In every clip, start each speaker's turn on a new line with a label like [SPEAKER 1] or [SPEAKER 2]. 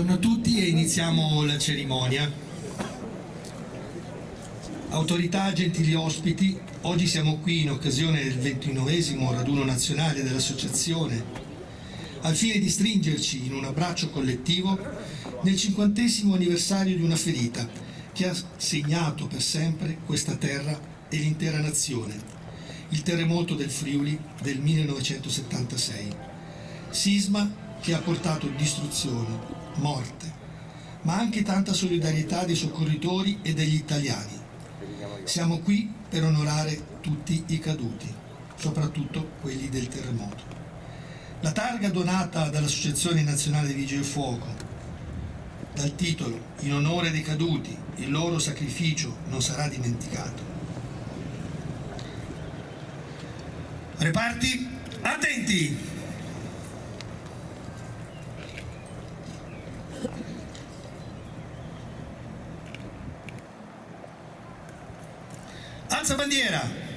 [SPEAKER 1] Buongiorno a tutti e iniziamo la cerimonia. Autorità, gentili ospiti, oggi siamo qui in occasione del 29esimo raduno nazionale dell'associazione, al fine di stringerci in un abbraccio collettivo nel 50esimo anniversario di una ferita che ha segnato per sempre questa terra e l'intera nazione, il terremoto del Friuli del 1976. Sisma che ha portato distruzione, morte, ma anche tanta solidarietà dei soccorritori e degli italiani. Siamo qui per onorare tutti i caduti, soprattutto quelli del terremoto. La targa donata dall'Associazione Nazionale dei Vigili del Fuoco, dal titolo "In onore dei caduti, il loro sacrificio non sarà dimenticato". Reparti, attenti! Alza bandiera!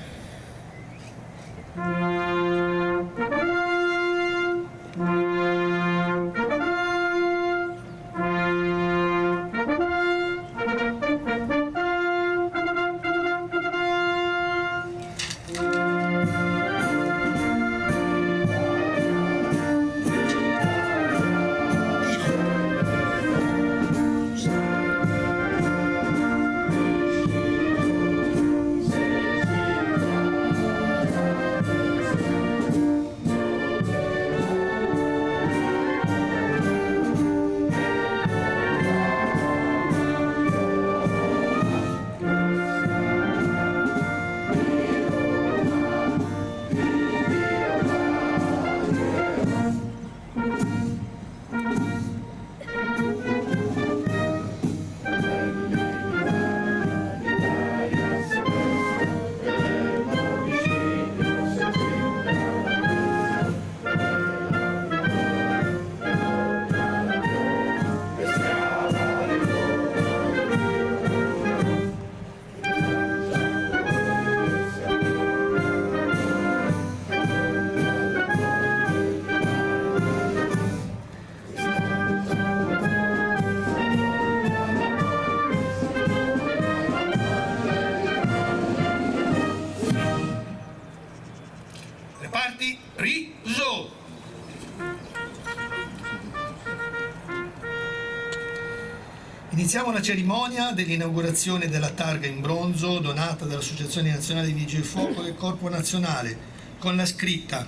[SPEAKER 1] Reparti, riso! Iniziamo la cerimonia dell'inaugurazione della targa in bronzo donata dall'Associazione Nazionale dei Vigili del Fuoco del Corpo Nazionale con la scritta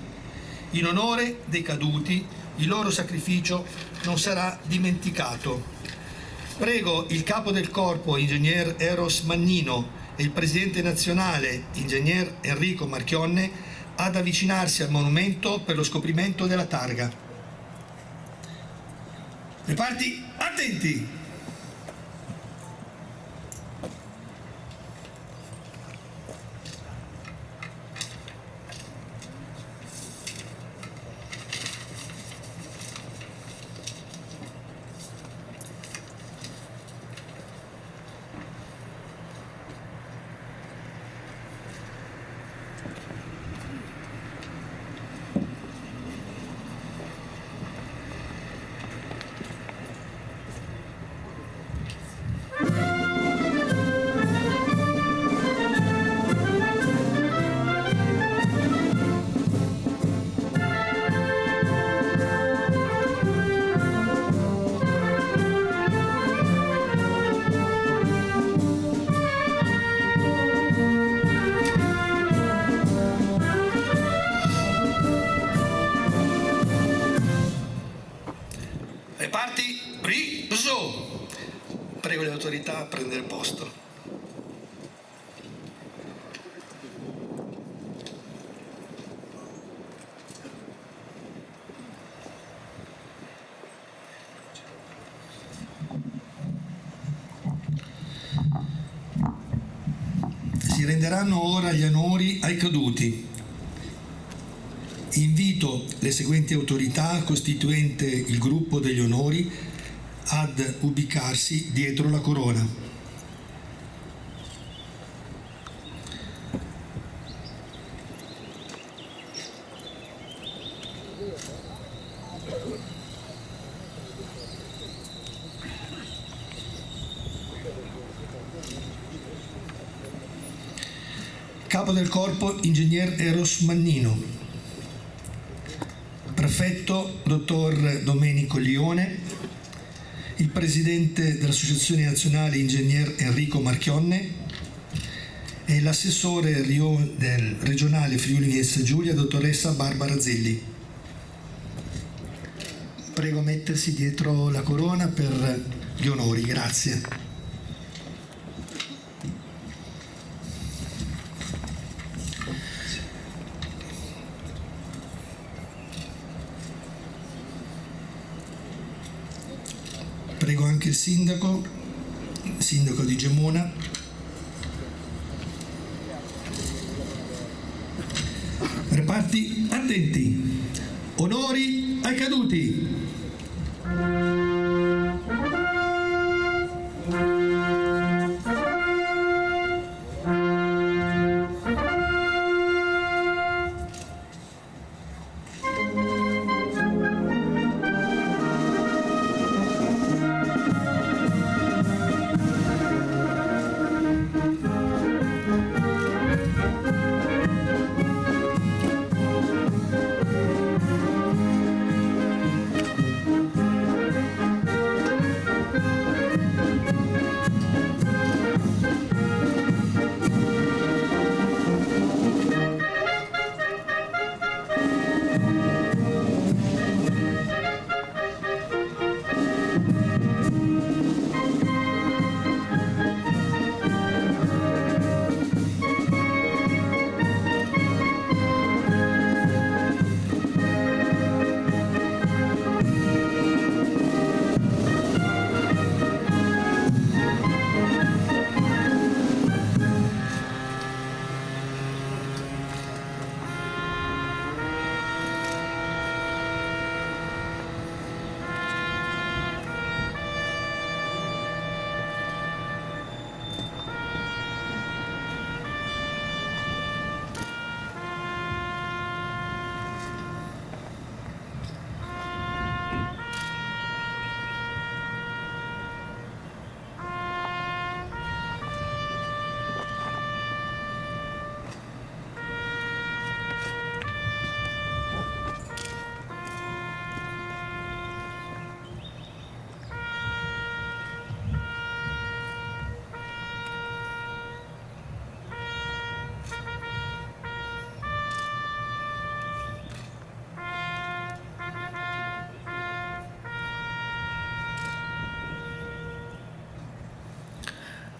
[SPEAKER 1] "In onore dei caduti, il loro sacrificio non sarà dimenticato". Prego il capo del corpo, ingegner Eros Mannino, e il presidente nazionale, ingegner Enrico Marchionne, ad avvicinarsi al monumento per lo scoprimento della targa. Reparti, attenti! Reparti, riso! Prego le autorità a prendere posto. Si renderanno ora gli onori ai caduti. Invito le seguenti autorità, costituente il gruppo degli onori, ad ubicarsi dietro la corona. Capo del corpo, ingegner Eros Mannino. Prefetto, dottor Domenico Lione. Il presidente dell'Associazione Nazionale, ingegner Enrico Marchionne. E l'assessore del regionale Friuli Venezia Giulia, dottoressa Barbara Zelli. Prego mettersi dietro la corona per gli onori, grazie. Prego anche il sindaco di Gemona. Reparti attenti. Onori ai caduti.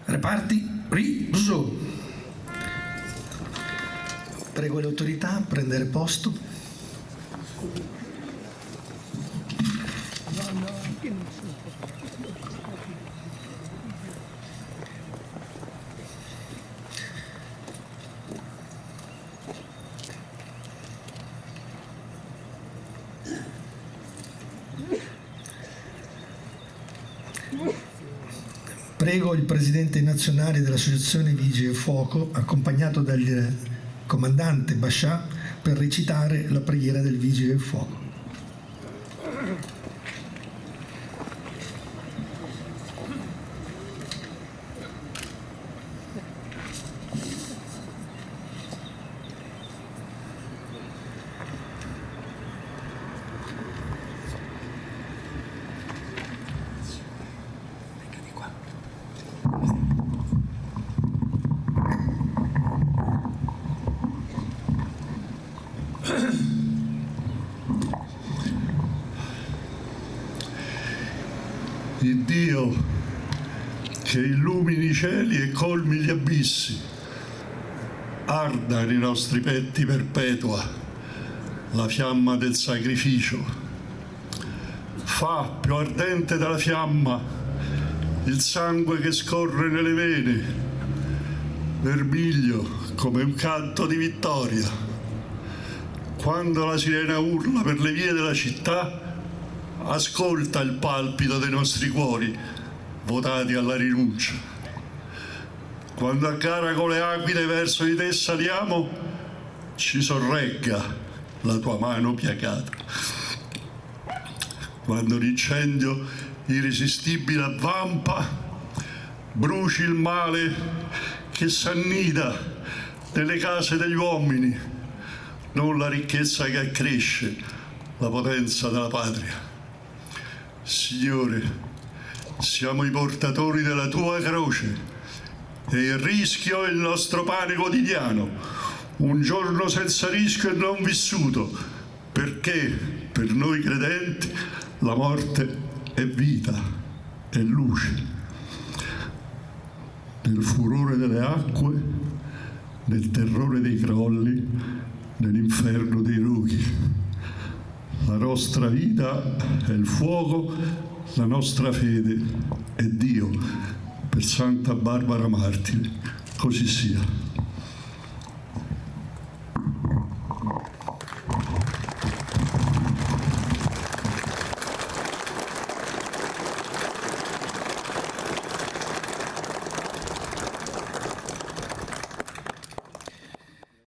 [SPEAKER 1] Reparti riso. Prego le autorità a prendere posto. Prego il presidente nazionale dell'Associazione Vigili del Fuoco, accompagnato dal comandante Bascià, per recitare la preghiera del Vigile del Fuoco.
[SPEAKER 2] Il Dio che illumini i cieli e colmi gli abissi, arda nei nostri petti perpetua la fiamma del sacrificio, fa più ardente della fiamma il sangue che scorre nelle vene, vermiglio come un canto di vittoria. Quando la sirena urla per le vie della città, ascolta il palpito dei nostri cuori votati alla rinuncia. Quando a gara con le aquile verso di te saliamo, ci sorregga la tua mano piagata. Quando l'incendio irresistibile avvampa, bruci il male che s'annida nelle case degli uomini, non la ricchezza che accresce la potenza della patria. Signore, siamo i portatori della tua croce e il rischio è il nostro pane quotidiano, un giorno senza rischio e non vissuto, perché per noi credenti la morte è vita, è luce. Nel furore delle acque, nel terrore dei crolli, nell'inferno dei roghi. La nostra vita è il fuoco, la nostra fede è Dio. Per Santa Barbara Martire, così sia.